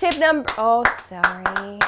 Tip number, oh, sorry.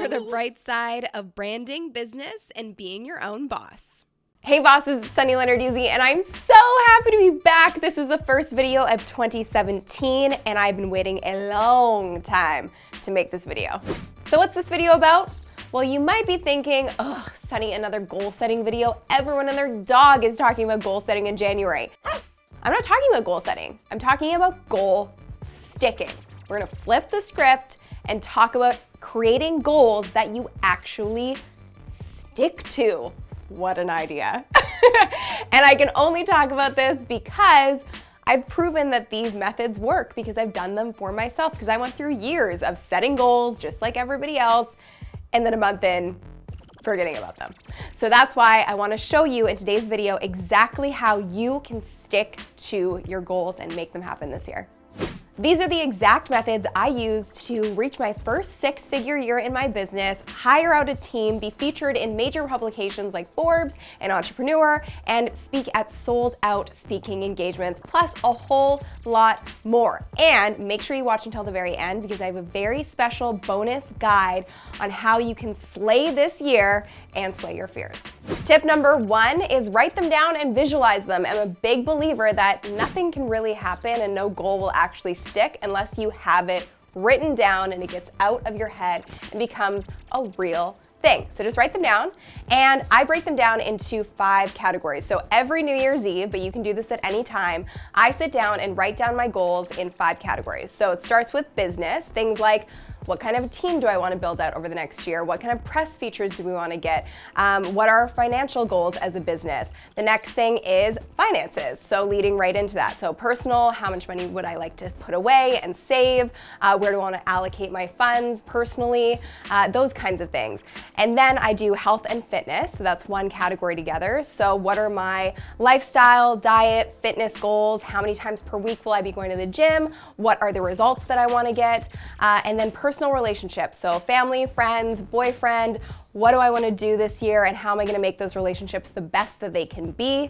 For the bright side of branding, business, and being your own boss. Hey bosses, it's Sunny Lenarduzzi, and I'm so happy to be back. This is the first video of 2017, and I've been waiting a long time to make this video. So what's this video about? Well, you might be thinking, oh, Sunny, another goal setting video. Everyone and their dog is talking about goal setting in January. I'm not talking about goal setting. I'm talking about goal sticking. We're gonna flip the script and talk about creating goals that you actually stick to. What an idea. And I can only talk about this because I've proven that these methods work because I've done them for myself, because I went through years of setting goals just like everybody else, and then a month in, forgetting about them. So that's why I want to show you in today's video exactly how you can stick to your goals and make them happen this year. These are the exact methods I used to reach my first six-figure year in my business, hire out a team, be featured in major publications like Forbes and Entrepreneur, and speak at sold-out speaking engagements, plus a whole lot more. And make sure you watch until the very end because I have a very special bonus guide on how you can slay this year and slay your fears. Tip number one is write them down and visualize them. I'm a big believer that nothing can really happen and no goal will actually stick unless you have it written down and it gets out of your head and becomes a real thing. So just write them down, and I break them down into 5 categories. So every New Year's Eve, but you can do this at any time, I sit down and write down my goals in 5 categories. So it starts with business, things like what kind of a team do I want to build out over the next year? What kind of press features do we want to get? What are our financial goals as a business? The next thing is finances, so leading right into that. So personal, how much money would I like to put away and save? Where do I want to allocate my funds personally? Those kinds of things. And then I do health and fitness, so that's one category together. So what are my lifestyle, diet, fitness goals? How many times per week will I be going to the gym? What are the results that I want to get? And then personal relationships, so family, friends, boyfriend, what do I want to do this year and how am I going to make those relationships the best that they can be?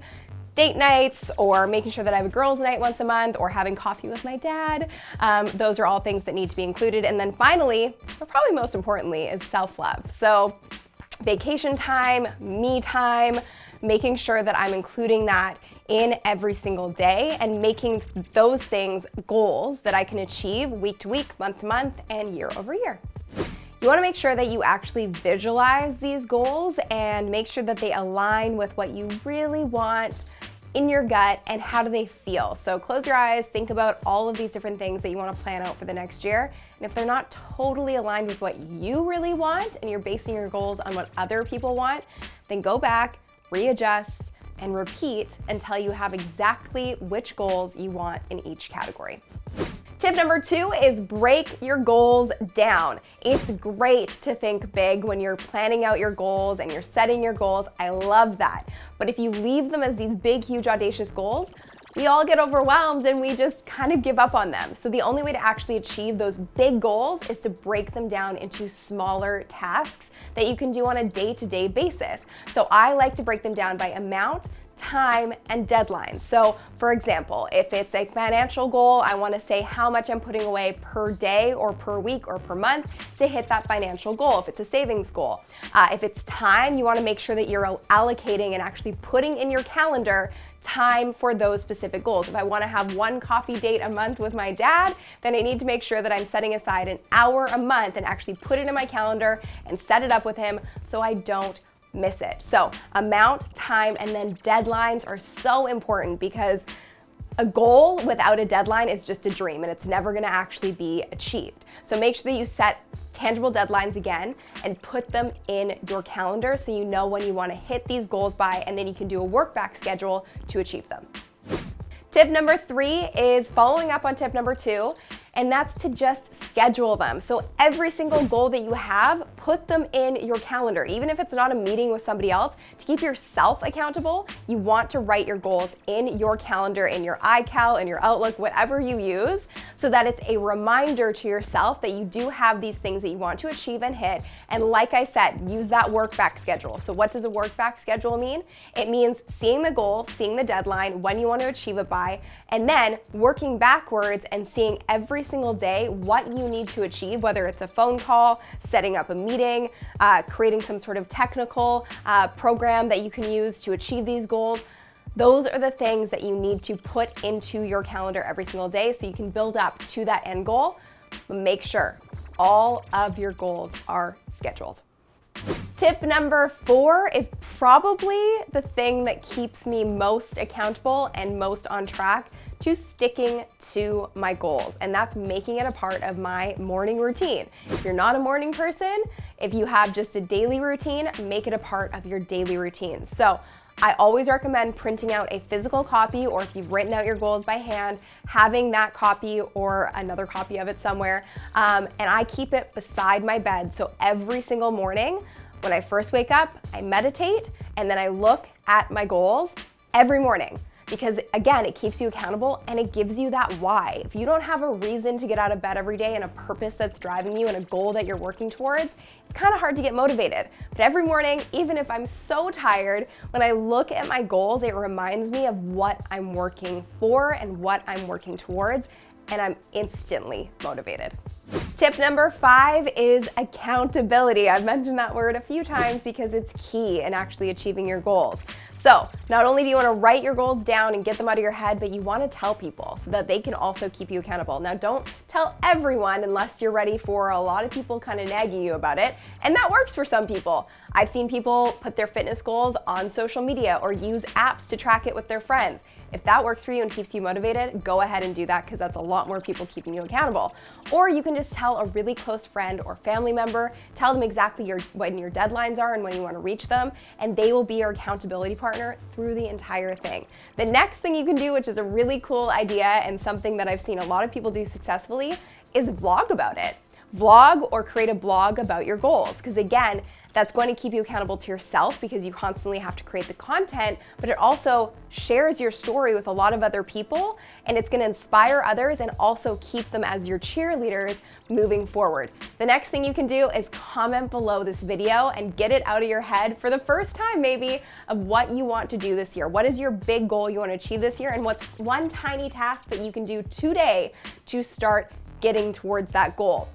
Date nights, or making sure that I have a girls' night once a month, or having coffee with my dad. Those are all things that need to be included. And then finally, but probably most importantly, is self-love. So vacation time, me time, making sure that I'm including that in every single day and making those things goals that I can achieve week to week, month to month, and year over year. You want to make sure that you actually visualize these goals and make sure that they align with what you really want in your gut and how do they feel. So close your eyes, think about all of these different things that you want to plan out for the next year. And if they're not totally aligned with what you really want and you're basing your goals on what other people want, then go back, readjust, and repeat until you have exactly which goals you want in each category. Tip number 2 is break your goals down. It's great to think big when you're planning out your goals and you're setting your goals. I love that. But if you leave them as these big, huge, audacious goals, we all get overwhelmed and we just kind of give up on them. So the only way to actually achieve those big goals is to break them down into smaller tasks that you can do on a day-to-day basis. So I like to break them down by amount, time, and deadlines. So for example, if it's a financial goal, I want to say how much I'm putting away per day or per week or per month to hit that financial goal. If it's a savings goal, if it's time, you want to make sure that you're allocating and actually putting in your calendar time for those specific goals. If I want to have one coffee date a month with my dad, then I need to make sure that I'm setting aside an hour a month and actually put it in my calendar and set it up with him so I don't miss it. So amount, time, and then deadlines are so important because a goal without a deadline is just a dream and it's never going to actually be achieved. So make sure that you set tangible deadlines again and put them in your calendar so you know when you want to hit these goals by, and then you can do a work back schedule to achieve them. Tip number 3 is following up on tip number 2, and that's to just schedule them. So every single goal that you have, put them in your calendar. Even if it's not a meeting with somebody else, to keep yourself accountable, you want to write your goals in your calendar, in your iCal, in your Outlook, whatever you use, so that it's a reminder to yourself that you do have these things that you want to achieve and hit. And like I said, use that work back schedule. So what does a work back schedule mean? It means seeing the goal, seeing the deadline, when you want to achieve it by, and then working backwards and seeing every single day what you need to achieve, whether it's a phone call, setting up a meeting, creating some sort of technical program that you can use to achieve these goals. Those are the things that you need to put into your calendar every single day so you can build up to that end goal. But make sure all of your goals are scheduled. Tip number 4 is probably the thing that keeps me most accountable and most on track to sticking to my goals, and that's making it a part of my morning routine. If you're not a morning person, if you have just a daily routine, make it a part of your daily routine. So I always recommend printing out a physical copy, or if you've written out your goals by hand, having that copy or another copy of it somewhere. And I keep it beside my bed. So every single morning when I first wake up, I meditate and then I look at my goals every morning. Because again, it keeps you accountable and it gives you that why. If you don't have a reason to get out of bed every day and a purpose that's driving you and a goal that you're working towards, it's kind of hard to get motivated. But every morning, even if I'm so tired, when I look at my goals, it reminds me of what I'm working for and what I'm working towards, and I'm instantly motivated. Tip number 5 is accountability. I've mentioned that word a few times because it's key in actually achieving your goals. So not only do you want to write your goals down and get them out of your head, but you want to tell people so that they can also keep you accountable. Now, don't tell everyone unless you're ready for a lot of people kind of nagging you about it. And that works for some people. I've seen people put their fitness goals on social media or use apps to track it with their friends. If that works for you and keeps you motivated, go ahead and do that because that's a lot more people keeping you accountable. Or you can just tell a really close friend or family member, tell them exactly when your deadlines are and when you want to reach them, and they will be your accountability partner through the entire thing. The next thing you can do, which is a really cool idea and something that I've seen a lot of people do successfully, is vlog about it. Vlog or create a blog about your goals, because again, that's going to keep you accountable to yourself because you constantly have to create the content, but it also shares your story with a lot of other people, and it's going to inspire others and also keep them as your cheerleaders moving forward. The next thing you can do is comment below this video and get it out of your head for the first time maybe of what you want to do this year. What is your big goal you want to achieve this year, and what's one tiny task that you can do today to start getting towards that goal?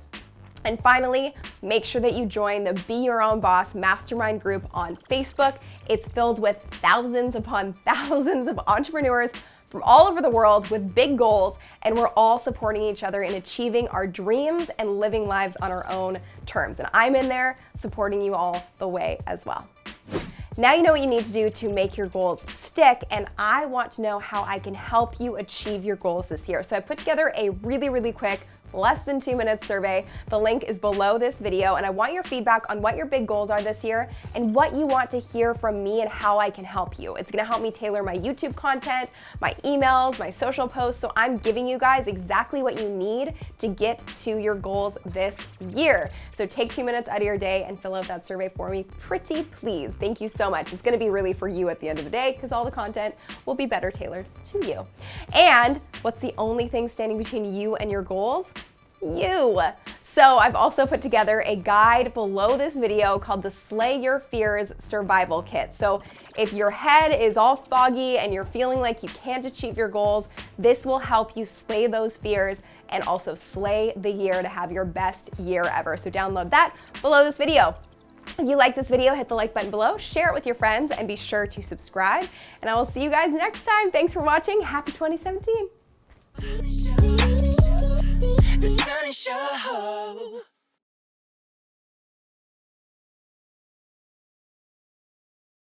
And finally, make sure that you join the Be Your Own Boss Mastermind group on Facebook. It's filled with thousands upon thousands of entrepreneurs from all over the world with big goals, and we're all supporting each other in achieving our dreams and living lives on our own terms. And I'm in there supporting you all the way as well. Now you know what you need to do to make your goals stick, and I want to know how I can help you achieve your goals this year. So I put together a really quick, less than 2-minute survey. The link is below this video, and I want your feedback on what your big goals are this year and what you want to hear from me and how I can help you. It's gonna help me tailor my YouTube content, my emails, my social posts, so I'm giving you guys exactly what you need to get to your goals this year. So take 2 minutes out of your day and fill out that survey for me, pretty please. Thank you so much. It's gonna be really for you at the end of the day because all the content will be better tailored to you. And what's the only thing standing between you and your goals? You. So I've also put together a guide below this video called the Slay Your Fears Survival Kit. So if your head is all foggy and you're feeling like you can't achieve your goals, this will help you slay those fears and also slay the year to have your best year ever. So download that below this video. If you like this video, hit the like button below, share it with your friends, and be sure to subscribe. And I will see you guys next time. Thanks for watching. Happy 2017. The Sunny Show.